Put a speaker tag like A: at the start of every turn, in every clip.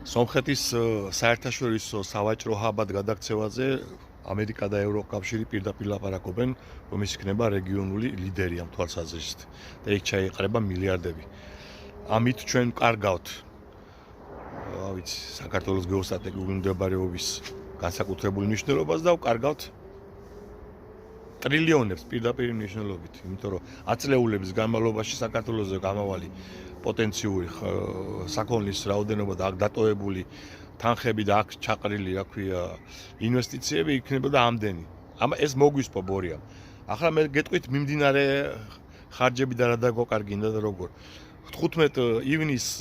A: სომხეთის საერთაშორისო სავაჭრო ჰაბად გადაქცევაზე ამერიკა და ევროკავშირი პირდაპირ ლაპარაკობენ, რომ ის იქნება რეგიონული ლიდერი ამ თვალსაზრისით და იქ ჩაიყრება მილიარდები. ამით ჩვენ კარგავთ საქართველოს გეოსტრატეგიული მდებარეობის განსაკუთრებული მნიშვნელობას და ვკარგავთ ტრილიონებს პირდაპირ მნიშვნელობით, იმიტომ რომ აწლეულების განმავლობაში საქართველოს გამავალი პოტენციური საქონლის რაოდენობა და აქ დატოვებული თანხები და აქ ჩაყრილი, რა ქვია, ინვესტიციები იქნებოდა ამდენი. ეს მოგვისპო ბორიამ. ახლა მე გეტყვით მიმდინარე ხარჯები და რა დაგვაკარგინდა და როგორ. 15 ივნისს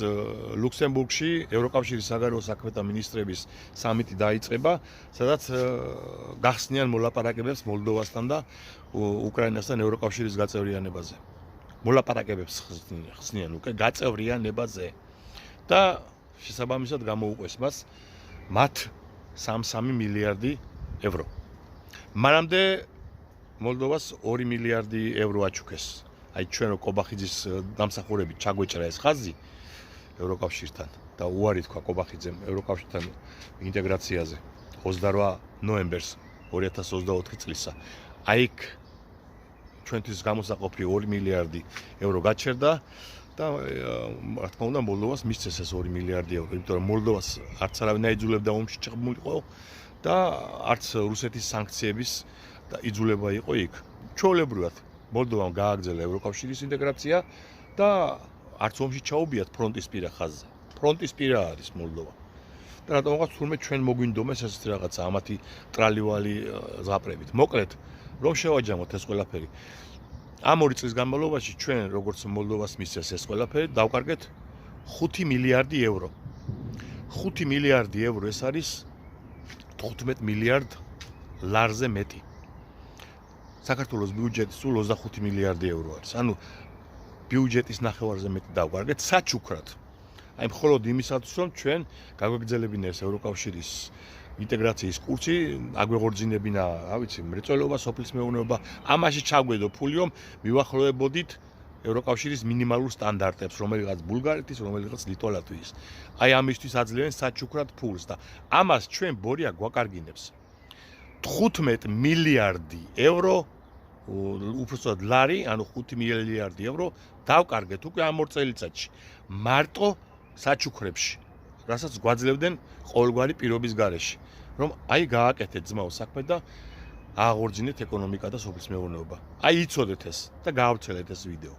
A: ლუქსემბურგში ევროკავშირის საგარეო საქმეთა მინისტრების სამიტი დაიწყება, სადაც გახსნიან მოლაპარაკებებს მოლდოვასთან და უკრაინასთან ევროკავშირის გაწევრიანებაზე. მოლაპარაკებებს ხსნიან უკვე გაწევრიანებაზე და შესაბამისად გამოუყვეს მათ 3 მილიარდი ევრო. მანამდე მოლდოვას 2 მილიარდი ევრო აჩუქეს. აი ჩვენ კობახიძის დამსახურებით ჩაგვეჭრა ეს ხაზი ევროკავშირთან და უარი თქვა კობახიძემ ევროკავშირთან ინტეგრაციაზე 28 ნოემბერს 2024 წლისა. აი ჩვენთვის გამოსაყოფი 2 მილიარდი ევრო გაჩერდა და რა თქმა უნდა მოლდოვას მისცეს ეს 2 მილიარდი ევრო, იმიტომ რომ მოლდოვას არც არავინ აიძულებდა ომში ჩაბმულიყო და არც რუსეთის სანქციების და იძულება იყო იქ. ჩვეულებრივად მოლდოვამ გააგრძელა ევროკავშირის ინტეგრაცია და არც ომში ჩაუბიათ ფრონტისპირა ხაზზე. ფრონტისპირა არის მოლდოვა. და რატომღაც თურმე ჩვენ მოგვინდომეს ესეთი რაღაცა ამათი ტრალივალი ზღაპრებით. მოკლედ, რომ შევაჯამოთ ეს ყველაფერი. ამ 2 წლის განმავლობაში ჩვენ როგორც მოლდოვას მისცეს ეს ყველაფერი დავკარგეთ 5 მილიარდი ევრო. 5 მილიარდი ევრო ეს არის 15 მილიარდ ლარზე მეტი. საქართველოს ბიუჯეტი სულ 25 მილიარდი ევრო არის. ანუ ბიუჯეტის ნახევარზე მეტი დავკარგეთ საჩუქრად. აი მხოლოდ იმისათვის რომ ჩვენ გაგვეგრძელებინა ეს ევროკავშირის ინტეგრაციის კურსი, აგვეღორძინებინა, რა ვიცი, მრეწველობა, სოფლის მეურნეობა, ამაში ჩაგვედო ფული, რომ მივახლოვებოდით ევროკავშირის მინიმალურ სტანდარტებს, რომელიღაც ბულგარეთის, რომელიღაც ლიტვა-ლატვიის. აი ამისთვის აძლევენ საჩუქრად ფულს და ამას ჩვენ ბორია გვაკარგინებს. 15 მილიარდი ევრო, უბრალოდ ლარი, ანუ 5 მილიარდი ევრო დავკარგეთ უკვე ამ 2 წელიწადში. მარტო საჩუქრებში, რასაც გვაძლევდნენ ყოველგვარი პირობის გარეშე. რომ აი გააკეთეთ ძმაო საქმე და აღორძინეთ ეკონომიკა და სოფლის მეურნეობა. აი იცოდეთ ეს და გაავრცელეთ ეს ვიდეო.